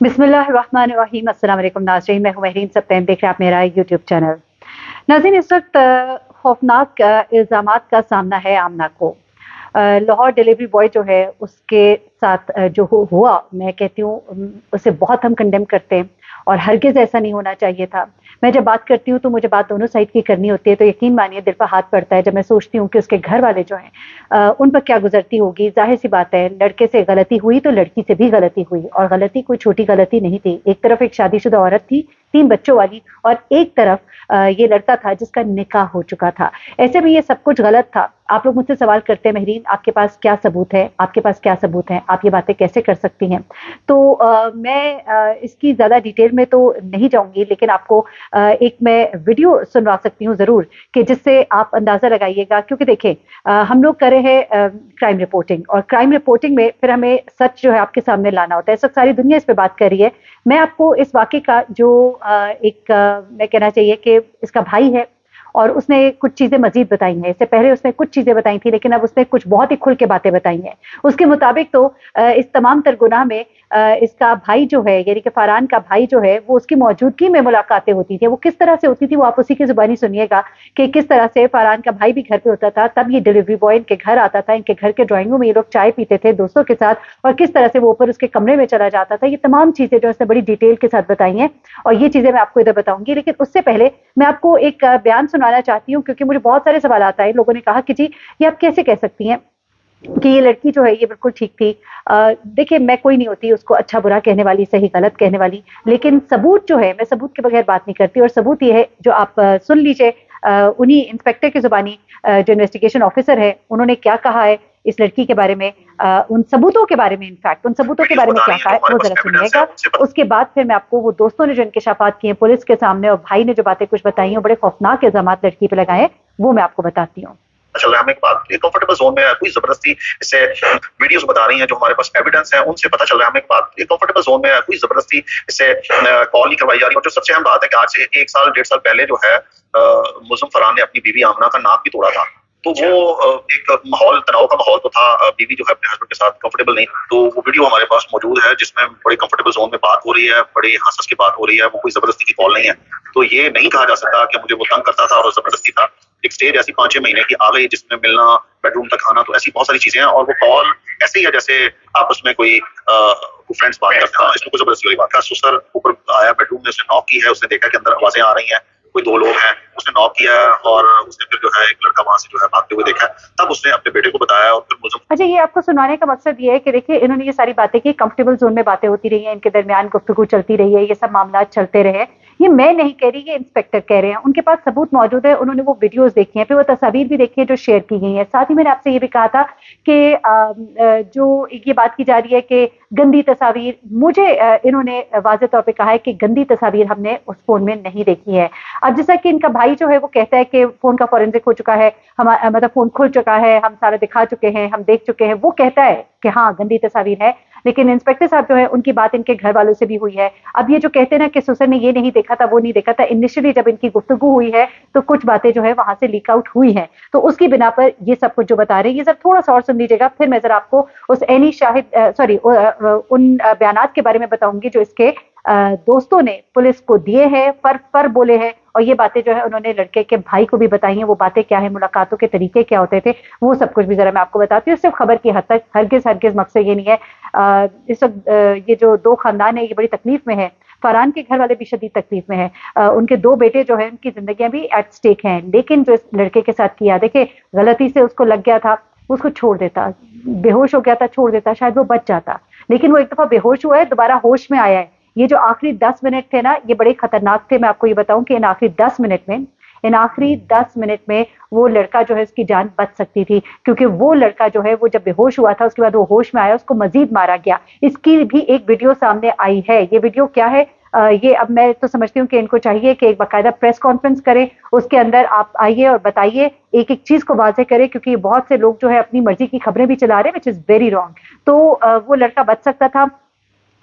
बिस्मिल्लाहिर्रहमानिर्रहीम। अस्सलाम वालेकुम नाज़रीन, मैं हूं महरीन सप्तेम, देख रहे हैं आप मेरा यूट्यूब चैनल। नाज़रीन, इस वक्त खौफनाक इल्ज़ामात का सामना है आमना को। लाहौर डिलीवरी बॉय जो है उसके साथ जो हुआ, मैं कहती हूँ उसे बहुत हम कंडेम करते हैं और हरगिज़ ऐसा नहीं होना चाहिए था। मैं जब बात करती हूँ तो मुझे बात दोनों साइड की करनी होती है, तो यकीन मानिए दिल पर हाथ पड़ता है जब मैं सोचती हूँ कि उसके घर वाले जो हैं उन पर क्या गुजरती होगी। जाहिर सी बात है, लड़के से गलती हुई तो लड़की से भी गलती हुई, और गलती कोई छोटी गलती नहीं थी। एक तरफ एक शादीशुदा औरत थी 3 बच्चों वाली, और एक तरफ ये लड़का था जिसका निकाह हो चुका था। ऐसे में ये सब कुछ गलत था। आप लोग मुझसे सवाल करते हैं, महरीन आपके पास क्या सबूत है, आपके पास क्या सबूत है, आप ये बातें कैसे कर सकती हैं? तो मैं इसकी ज़्यादा डिटेल में तो नहीं जाऊँगी, लेकिन आपको एक मैं वीडियो सुनवा सकती हूँ ज़रूर, कि जिससे आप अंदाज़ा लगाइएगा। क्योंकि देखिए, हम लोग कर रहे हैं क्राइम रिपोर्टिंग, और क्राइम रिपोर्टिंग में फिर हमें सच जो है आपके सामने लाना होता है। इस वक़्त सारी दुनिया इस पे बात कर रही है। मैं आपको इस वाक़े का जो मैं कहना चाहिए कि इसका भाई है, और उसने कुछ चीज़ें मज़ीद बताई हैं। इससे पहले उसने कुछ चीज़ें बताई थी, लेकिन अब उसने कुछ बहुत ही खुल के बातें बताई हैं। उसके मुताबिक तो इस तमाम तर गुनाह में इसका भाई जो है, यानी कि फ़रहान का भाई जो है, वो उसकी मौजूदगी में मुलाकातें होती थी। वो किस तरह से होती थी, वो आप उसी की ज़ुबानी सुनिएगा कि किस तरह से फ़रहान का भाई भी घर पे होता था, तब ये डिलीवरी बॉय इनके घर आता था। इनके घर के ड्राइंग रूम में ये लोग चाय पीते थे दोस्तों के साथ, और किस तरह से वो ऊपर उसके कमरे में चला जाता था। ये तमाम चीज़ें जो है उसने बड़ी डिटेल के साथ बताई हैं, और ये चीज़ें मैं आपको इधर बताऊँगी। लेकिन उससे पहले मैं आपको एक बयान सुनाना चाहती हूँ, क्योंकि मुझे बहुत सारे सवालात आए। लोगों ने कहा कि जी, ये आप कैसे कह सकती हैं कि ये लड़की जो है ये बिल्कुल ठीक थी। देखिए, मैं कोई नहीं होती उसको अच्छा-बुरा कहने वाली, सही-गलत कहने वाली, लेकिन सबूत जो है, मैं सबूत के बगैर बात नहीं करती, और सबूत ये है जो आप सुन लीजिए उन्हीं इंस्पेक्टर की ज़ुबानी, जो इन्वेस्टिगेशन ऑफिसर है, उन्होंने क्या कहा है इस लड़की के बारे में, उन सबूतों के बारे में, इनफैक्ट उन सबूतों के बारे में क्या कहा है, वो ज़रा सुनिएगा। उसके बाद फिर मैं आपको वो दोस्तों ने जो इंकशाफात किए हैं पुलिस के सामने, और भाई ने जो बातें कुछ बताई हैं, वो बड़े खौफनाक इल्ज़ामात लड़की पे लगाए हैं, वो मैं आपको बताती हूँ। चल रहा है, हम एक बात कंफर्टेबल जोन में है, कोई जबरदस्ती इससे वीडियोस बता रही हैं जो हमारे पास एविडेंस है, उनसे पता चल रहा है, हम एक बात कंफर्टेबल जोन में है, कोई जबरदस्ती इससे कॉल नहीं करवाई जा रही। और जो सबसे अहम बात है कि आज से 1 साल 1.5 साल पहले जो है मुज़्ज़म फरहान ने अपनी बीवी आमना का नाक भी तोड़ा था। तो वो एक माहौल, तनाव का माहौल तो था। बीवी जो है अपने हस्बैंड के साथ कंफर्टेबल नहीं, तो वो वीडियो हमारे पास मौजूद है जिसमें बड़ी कंफर्टेबल जोन में बात हो रही है, बड़ी हंस-हंस के बात हो रही है, वो कोई जबरदस्ती की कॉल नहीं है। तो ये नहीं कहा जा सकता कि मुझे वो तंग करता था और जबरदस्ती था। एक स्टेज ऐसी 5-6 महीने की आ गई जिसमें मिलना, बेडरूम तक आना, तो ऐसी बहुत सारी चीजें हैं। और वो कॉल ऐसे ही है जैसे आपस में कोई फ्रेंड्स बात करते हैं, इसमें कोई जबरदस्ती वाली बात है। ससुर ऊपर आया बेडरूम में, उसने नॉक की है, उसने देखा कि अंदर आवाजें आ रही हैं, कोई 2 लोग हैं, उसने नॉक किया है, और उसने फिर जो है एक लड़का वहां से जो है भागते हुए देखा, तब उसने अपने बेटे को बताया। और फिर मुझे अच्छा, ये आपको सुनाने का मकसद ये है कि देखिए, इन्होंने ये सारी बातें की, कंफर्टेबल ज़ोन में बातें होती रही हैं, इनके दरमियान गुफ्तगू चलती रही है, ये सब मामलात चलते रहे। ये मैं नहीं कह रही, ये इंस्पेक्टर कह रहे हैं। उनके पास सबूत मौजूद है, उन्होंने वो वीडियोज़ देखी हैं, फिर वो तस्वीर भी देखी है जो शेयर की गई हैं। साथ ही मैंने आपसे ये भी कहा था कि जो ये बात की जा रही है कि गंदी तस्वीर, मुझे इन्होंने वाज़ेह तौर पे कहा है कि गंदी तस्वीर हमने उस फ़ोन में नहीं देखी है। अब जैसा कि इनका भाई जो है वो कहता है कि फ़ोन का फोरेंसिक हो चुका है, मतलब फ़ोन खुल चुका है, हम सारा दिखा चुके हैं, हम देख चुके हैं। वो कहता है कि हाँ, गंदी तस्वीर है, लेकिन इंस्पेक्टर साहब जो है उनकी बात इनके घर वालों से भी हुई है। अब ये जो कहते हैं ना कि ससुर ने ये नहीं देखा था, वो नहीं देखा था, इनिशियली जब इनकी गुफ्तगू हुई है तो कुछ बातें जो है वहाँ से लीक आउट हुई हैं। तो उसकी बिना पर ये सब कुछ जो बता रहे हैं, ये ज़रा थोड़ा-सा और सुन लीजिएगा, फिर मैं ज़रा आपको उस एनी शाहिद सॉरी उन बयानात के बारे में बताऊँगी जो इसके दोस्तों ने पुलिस को दिए हैं, फर बोले हैं, और ये बातें जो है उन्होंने लड़के के भाई को भी बताई हैं। वो बातें क्या है, मुलाकातों के तरीके क्या होते थे, वो सब कुछ भी ज़रा मैं आपको बताती हूँ। सिर्फ खबर की हद तक, हरगिज़ मकसद ये नहीं है। इस वक़्त ये जो 2 खानदान है, ये बड़ी तकलीफ़ में है। फरहान के घर वाले भी शदीद तकलीफ़ में हैं। उनके 2 बेटे जो हैं, उनकी ज़िंदगियाँ भी एट स्टेक हैं। लेकिन जो इस लड़के के साथ किया, देखिए, गलती से उसको लग गया था, उसको छोड़ देता, बेहोश हो गया था, छोड़ देता, शायद वो बच जाता। लेकिन वो एक दफ़ा बेहोश हुआ है, दोबारा होश में आया है। ये जो आखिरी 10 मिनट थे ना, ये बड़े खतरनाक थे। मैं आपको ये बताऊँ कि इन आखिरी 10 मिनट में वो लड़का जो है, उसकी जान बच सकती थी, क्योंकि वो लड़का जो है, वो जब बेहोश हुआ था, उसके बाद वो होश में आया, उसको मज़ीद मारा गया। इसकी भी एक वीडियो सामने आई है। ये वीडियो क्या है? ये अब मैं तो समझती हूँ कि इनको चाहिए कि एक बाकायदा प्रेस कॉन्फ्रेंस करें, उसके अंदर आप आइए और बताइए, एक-एक चीज़ को वाज़ेह करें, क्योंकि बहुत से लोग जो है अपनी मर्ज़ी की खबरें भी चला रहे हैं, व्हिच इज़ वेरी रॉन्ग। तो वो लड़का बच सकता था।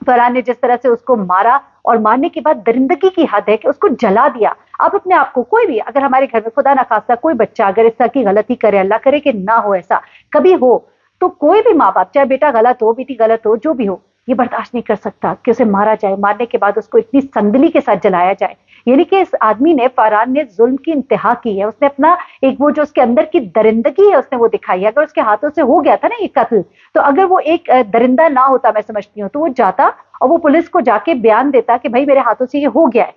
फरहान ने जिस तरह से उसको मारा, और मारने के बाद दरिंदगी की हद है कि उसको जला दिया। आप अपने आप को, कोई भी अगर हमारे घर में खुदा ना खास्ता कोई बच्चा अगर इस तरह की गलती करे, अल्लाह करे कि ना हो ऐसा, कभी हो, तो कोई भी माँ-बाप, चाहे बेटा गलत हो, बेटी गलत हो, जो भी हो, ये बर्दाश्त नहीं कर सकता कि उसे मारा जाए, मारने के बाद उसको इतनी संदली के साथ जलाया जाए। यानी कि इस आदमी ने, फरहान ने जुल्म की इंतहा की है। उसने अपना एक वो जो उसके अंदर की दरिंदगी है उसने वो दिखाई है। अगर उसके हाथों से हो गया था ना ये कत्ल, तो अगर वो एक दरिंदा ना होता, मैं समझती हूँ, तो वो जाता और वो पुलिस को जाके बयान देता कि भाई मेरे हाथों से ये हो गया है।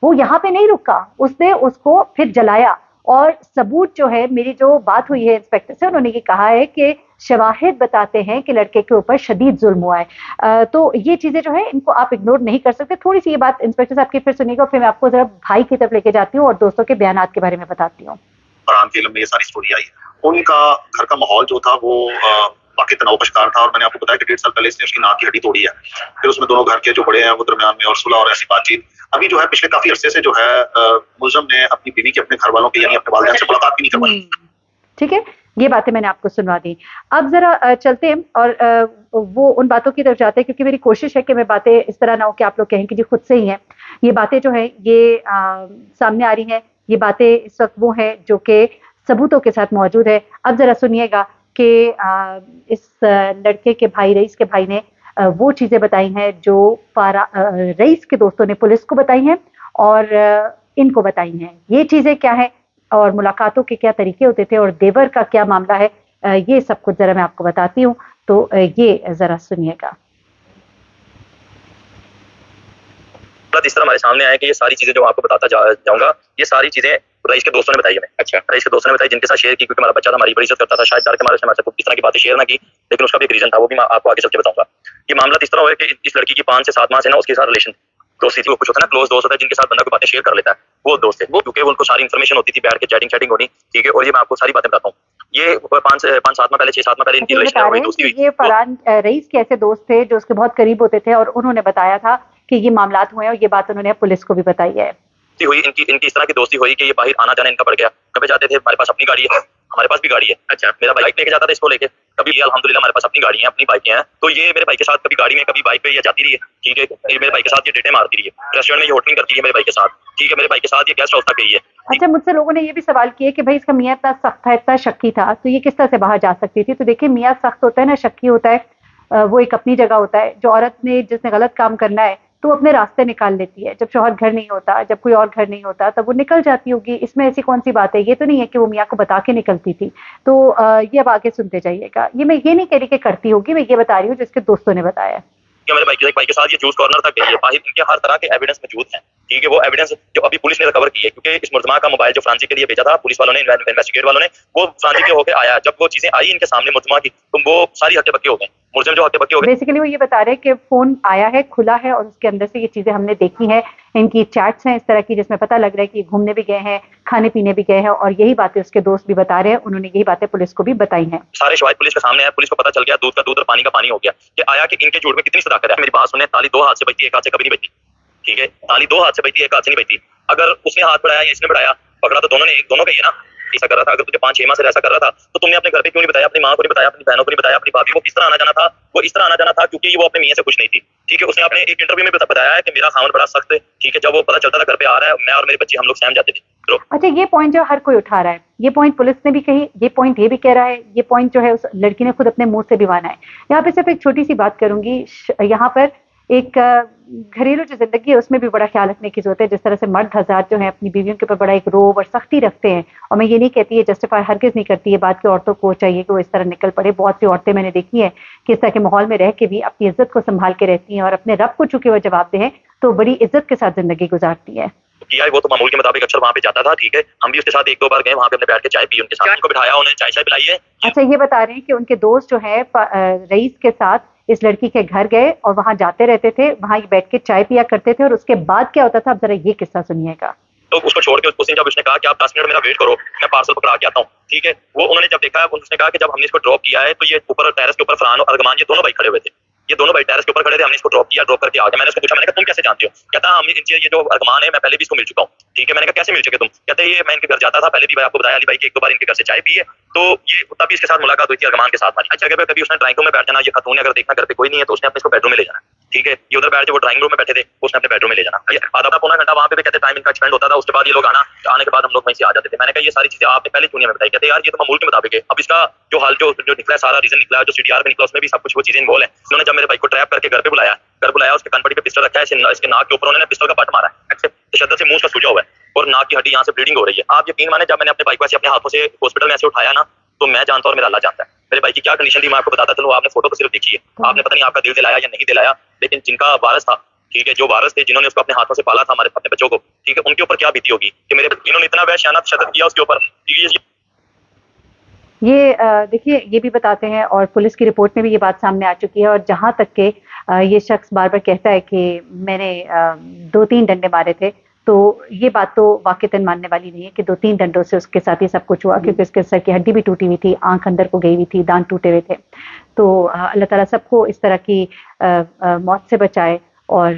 वो यहाँ पे नहीं रुका, उसने उसको फिर जलाया। और सबूत जो है, मेरी जो बात हुई है इंस्पेक्टर से, उन्होंने ये कहा है कि शवाहिद बताते हैं कि लड़के के ऊपर शदीद जुल्म हुआ है। तो ये चीजें जो है इनको आप इग्नोर नहीं कर सकते। थोड़ी सी ये बात इंस्पेक्टर साहब की फिर सुनिएगा, फिर मैं आपको जरा भाई की तरफ लेके जाती हूँ और दोस्तों के बयान के बारे में बताती हूँ। फरहान फिल्म में ये सारी स्टोरी आई है। उनका घर का माहौल जो था वो बाकी तनाव का शिकार था, और मैंने आपको बताया कि 1.5 साल पहले इसने उसकी नाक की हड्डी तोड़ी है। फिर उसमें दोनों घर के जो बड़े हैं वो दरमियान में और सुलह और ऐसी बातचीत। अभी जो है पिछले काफी अरसे से जो है मुलजम ने अपनी बीवी के अपने घर वालों के यानी अपने वालिदैन से मुलाकात भी नहीं करवाई। ठीक है, ये बातें मैंने आपको सुनवा दी। अब जरा चलते हैं और वो उन बातों की तरफ जाते हैं, क्योंकि मेरी कोशिश है कि मैं बातें इस तरह ना हो कि आप लोग कहें कि जी खुद से ही हैं। ये बातें जो है ये सामने आ रही हैं, ये बातें इस वक्त वो हैं जो कि सबूतों के साथ मौजूद है। अब जरा सुनिएगा कि इस लड़के के भाई, रईस के भाई ने वो चीजें बताई हैं जो रईस के दोस्तों ने पुलिस को बताई हैं और इनको बताई हैं। ये चीजें क्या है और मुलाकातों के क्या तरीके होते थे और देवर का क्या मामला है, ये सब कुछ जरा मैं आपको बताती हूँ। तो ये जरा सुनिएगा। इस तरह हमारे सामने आया कि ये सारी चीजें जो आपको बताता जाऊंगा, ये सारी चीजें रईस के दोस्तों ने बताई हमें। अच्छा, रईस के दोस्तों ने बताई, जिनके साथ शेयर की, क्योंकि हमारा बच्चा था, हमारी बड़ी इज्जत करता था। शायद डर के मारे उसने हमारे साथ इस तरह की बातें शेयर ना की, लेकिन उसका भी एक रीजन था, वो भी मैं आपको आगे चल के बताऊंगा। ये मामला इस तरह हुआ कि इस लड़की की 5 से 7 माह से ना उसके साथ रिलेशन दोस्ती थी। वो कुछ होता है ना, क्लोज दोस्त होता है, जिनके साथ बंदा कोई बातें शेयर कर लेता है, वो दोस्त थे वो, क्योंकि उनको सारी इन्फॉर्मेशन होती थी, बैठ के चैटिंग होनी। ठीक है, और ये मैं आपको सारी बातें बताता हूँ। ये 5-7 माह पहले, 6-7 माह पहले इनकी रिलेशन हुई, दोस्ती हुई। ये फरहान रईस के ऐसे दोस्त थे जो उसके बहुत करीब होते थे और उन्होंने बताया था कि ये मामलात हुए हैं और ये बात उन्होंने पुलिस को भी बताई है। हुई इनकी इस तरह की दोस्ती हुई कि ये बाहर आना जाना इनका बढ़ गया। कभी जाते थे, हमारे पास अपनी गाड़ी है, हमारे पास भी गाड़ी है। अच्छा, मेरा बाइक लेके जाता था इसको लेके, कभी अल्हम्दुलिल्लाह हमारे पास अपनी गाड़ी है, अपनी बाइकें हैं। तो ये मेरे भाई के साथ कभी गाड़ी में, कभी बाइक पे ये जाती रही है। ठीक है, ये मेरे भाई के साथ ये डेटे मारती रही है, रेस्टोरेंट में ये होटलिंग करती है मेरे भाई के साथ। ठीक है, मेरे भाई के साथ ये गेस्ट हाउस तक गई है। अच्छा, मुझसे लोगों ने ये भी सवाल किए कि भाई इसका मियाँ इतना सख्त है, इतना शक्की था, तो ये किस तरह से बाहर जा सकती थी। तो देखिए, मियाँ सख्त होता है ना, शक्की होता है, वो एक अपनी जगह होता है। जो औरत ने, जिसने गलत काम करना है, तो वो अपने रास्ते निकाल लेती है। जब शौहर घर नहीं होता, जब कोई और घर नहीं होता, तब वो निकल जाती होगी। इसमें ऐसी कौन सी बात है। ये तो नहीं है कि वो मियाँ को बता के निकलती थी। तो ये अब आगे सुनते जाइएगा। ये मैं ये नहीं कह रही कि करती होगी, मैं ये बता रही हूँ जिसके दोस्तों ने बताया। मेरे भाई के साथ ये जूस कॉर्नर तक गई है, बाहर इनके हर तरह के एविडेंस मौजूद हैं। ठीक है, वो एविडेंस जो अभी पुलिस ने रिकवर की है, क्योंकि इस मुलजमा का मोबाइल जो फ्रांसी के लिए भेजा था पुलिस वालों ने, इन्वेस्टिगेट वालों ने, वो फ्रांसी के होके आया। जब वो चीजें आई इनके सामने मुलजमा की, तो वो सारी हक्के बक्के हो गए। मुलजिम जो हक्के बक्के हो गए। बेसिकली वो ये बता रहे हैं कि फोन आया है, खुला है और उसके अंदर से ये चीजें हमने देखी हैं। इनकी चैट्स हैं इस तरह की जिसमें पता लग रहा है कि घूमने भी गए हैं, खाने पीने भी गए हैं, और यही बातें उसके दोस्त भी बता रहे हैं। उन्होंने यही बातें पुलिस को भी बताई हैं। सारे शवाहिद पुलिस के सामने आया, पुलिस को पता चल गया, दूध का दूध और पानी का पानी हो गया कि आया कि इनके झूठ में कितनी सदाकत है। मेरी बात सुने, ताली 2 हाथ से बजती, 1 हाथ से कभी नहीं बजती। ठीक है, ताली 2 हाथ से बजती, 1 हाथ से नहीं बजती। अगर उसने हाथ बढ़ाया या इसने बढ़ाया, पकड़ा तो दोनों का ही है ना। ऐसा कर रहा था, अगर तुझे 5-6 माह से ऐसा कर रहा था, तो तुमने अपने घर पे क्यों नहीं बताया, अपनी माँ को नहीं बताया, अपनी बहनों को नहीं बताया, अपनी भाभी को। किस तरह आना जाना था, वो इस तरह आना जाना था क्योंकि वो अपने मियां से खुश नहीं थी। ठीक है, उसने अपने एक इंटरव्यू में बताया है कि मेरा खामन बड़ा सख्त है। ठीक है, जब वो पता चलता था घर पे आ रहा है, मैं और मेरे बच्चे हम लोग सहम जाते थे। अच्छा, ये पॉइंट जो हर कोई उठा रहा है, ये पॉइंट पुलिस ने भी कही, ये पॉइंट ये भी कह रहा है, ये पॉइंट जो है उस लड़की ने खुद अपने मुंह से भी माना है। यहाँ पे सिर्फ एक छोटी सी बात करूंगी। यहाँ पर एक घरेलू जो जिंदगी है उसमें भी बड़ा ख्याल रखने की जरूरत है। जिस तरह से मर्द हज़रात जो है अपनी बीवियों के ऊपर बड़ा एक रोब और सख्ती रखते हैं, और मैं ये नहीं कहती है, जस्टिफाई हरगिज नहीं करती है बात कि औरतों को चाहिए कि वो इस तरह निकल पड़े। बहुत सी औरतें मैंने देखी है कि इस तरह के माहौल में रह के भी अपनी इज्जत को संभाल के रहती हैं और अपने रब को चूंकि वो जवाबदेह है तो बड़ी इज्जत के साथ जिंदगी गुजारती है। किया है वो तो मामूल के मुताबिक अक्सर वहाँ पे जाता था। ठीक है, हम भी उसके साथ 1-2 बार गए, वहाँ पे हमने बैठ के चाय पी, उनके साथ उनको बिठाया, उन्हें चाय पिलाई है। अच्छा, ये बता रहे हैं कि उनके दोस्त जो है रईस के साथ इस लड़की के घर गए और वहां जाते रहते थे, वहां बैठ के चाय पिया करते थे, और उसके बाद क्या होता था, अब जरा ये किस्सा सुनिएगा। तो उसको छोड़ के उस दिन जब उसने कहा कि आप 10 मिनट मेरा वेट करो, मैं पार्सल पकड़ा के आता हूँ। ठीक है, वो उन्होंने जब देखा, उसने कहा कि जब हमने इसको ड्रॉप किया है तो ये ऊपर टेरेस के ऊपर फरहान और अरगमान ये दोनों भाई खड़े हुए थे। ये दोनों भाई टेरेस के ऊपर खड़े थे, हमने इसको ड्रॉप किया, ड्रॉप करके आ गया। मैंने उसको पूछा, मैंने कहा तुम कैसे जानते हो? कहता हम इनसे, ये जो अरगमान है मैं पहले भी इसको मिल चुका हूँ। ठीक है, मैंने कहा कैसे मिल चुके तुम? कहते ये मैं इनके घर जाता था, पहले भी आपको बताया अली भाई की 1-2 बार इनके घर से चाय पी है, तो ये तभी इसके साथ मुलाकात हुई थी अरगमान के साथ। अच्छा, कभी उसने ड्राइंग रूम में बैठ जाना, ये खातून ने अगर देखना घर पे कोई नहीं है तो उसने अपने इसको बेडरूम में ले जाना। ठीक है, ये उधर बैठ जो वो ड्राइंग रूम में बैठे थे, उसने अपने बेडरूम में ले जाना, ये आधा पौना घंटा वहाँ पे भी कहते टाइम इनका स्पेंड होता था। उसके बाद ये लोग आने के बाद हम लोग वहीं से आ जाते थे। मैंने कहा ये सारी चीजें आपने पहले क्यों नहीं हमें बताई? कहते यार ये तो मामूल के मुताबिक है। अब इसका जो हाल जो निकला है, सारा रीजन निकला है, जो CDR में निकला उसमें भी सब कुछ वो चीजें इन्वॉल्व है। उन्होंने जब मेरे भाई को ट्रैप करके घर बुलाया, उसके कनपटी पे पिस्टल रखा है, इसके नाक के ऊपर उन्होंने पिस्टल का बट मारा है, तशद्दुद से मुंह का सूजा हुआ है और नाक की हड्डी यहाँ से ब्लीडिंग हो रही है। आप यकीन माने, जब मैंने अपने भाई को ऐसे अपने हाथों से हॉस्पिटल में ऐसे उठाया ना, तो मैं जानता और मेरा अल्लाह जानता है मेरे भाई की क्या कंडीशन थी। मैं आपको बताता चलूं, आपने फोटो तो सिर्फ देखी है, आपने पता नहीं आपका दिल दिलाया या नहीं दिलाया, लेकिन जिनका वारस था, ठीक है, जो वारस थे, जिन्होंने उसको अपने हाथों से पाला था, हमारे अपने बच्चों को, ठीक है, उनके ऊपर क्या बीती होगी कि मेरे इन्होंने इतना वहशियाना तशद्दुद किया उसके ऊपर। ये देखिए, ये भी बताते हैं और पुलिस की रिपोर्ट में भी ये बात सामने आ चुकी है। और जहाँ तक के ये शख्स बार-बार कहता है कि मैंने 2-3 डंडे मारे थे, तो ये बात तो वाक़ईतन मानने वाली नहीं है कि 2-3 डंडों से उसके साथ ये सब कुछ हुआ, क्योंकि उसके सर की हड्डी भी टूटी हुई थी, आँख अंदर को गई हुई थी, दाँत टूटे हुए थे। तो अल्लाह ताला सबको इस तरह की मौत से बचाए। और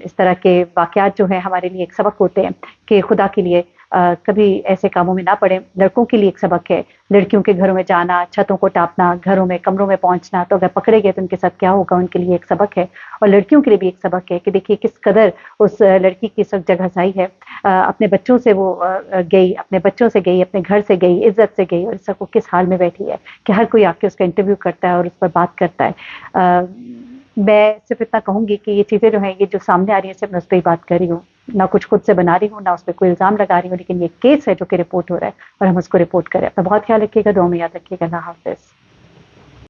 इस तरह के वाक़यात जो हैं हमारे लिए एक सबक होते हैं कि खुदा के लिए कभी ऐसे कामों में ना पड़े। लड़कों के लिए एक सबक है, लड़कियों के घरों में जाना, छतों को टापना, घरों में, कमरों में पहुँचना, तो अगर पकड़े गए तो उनके साथ क्या होगा, उनके लिए एक सबक है। और लड़कियों के लिए भी एक सबक है कि देखिए किस कदर उस लड़की की इस वक़्त जगहज़ाही है। अपने बच्चों से वो गई, अपने बच्चों से गई, अपने घर से गई, इज़्ज़त से गई, और इस वक़्त वो किस हाल में बैठी है कि हर कोई आके उसका इंटरव्यू करता है और उस पर बात करता है। मैं सिर्फ़ इतना कहूँगी कि ये चीज़ें जो हैं, ये जो सामने आ रही हैं, सिर्फ़ मैं उस पे ही बात कर रही हूँ। ना कुछ खुद से बना रही हूँ, ना उस पे कोई इल्ज़ाम लगा रही हूँ, लेकिन ये केस है जो कि रिपोर्ट हो रहा है और हम उसको रिपोर्ट करें। अपना बहुत ख्याल रखिएगा, दुआ में याद रखिएगा। अल्लाह हाफ़िज़।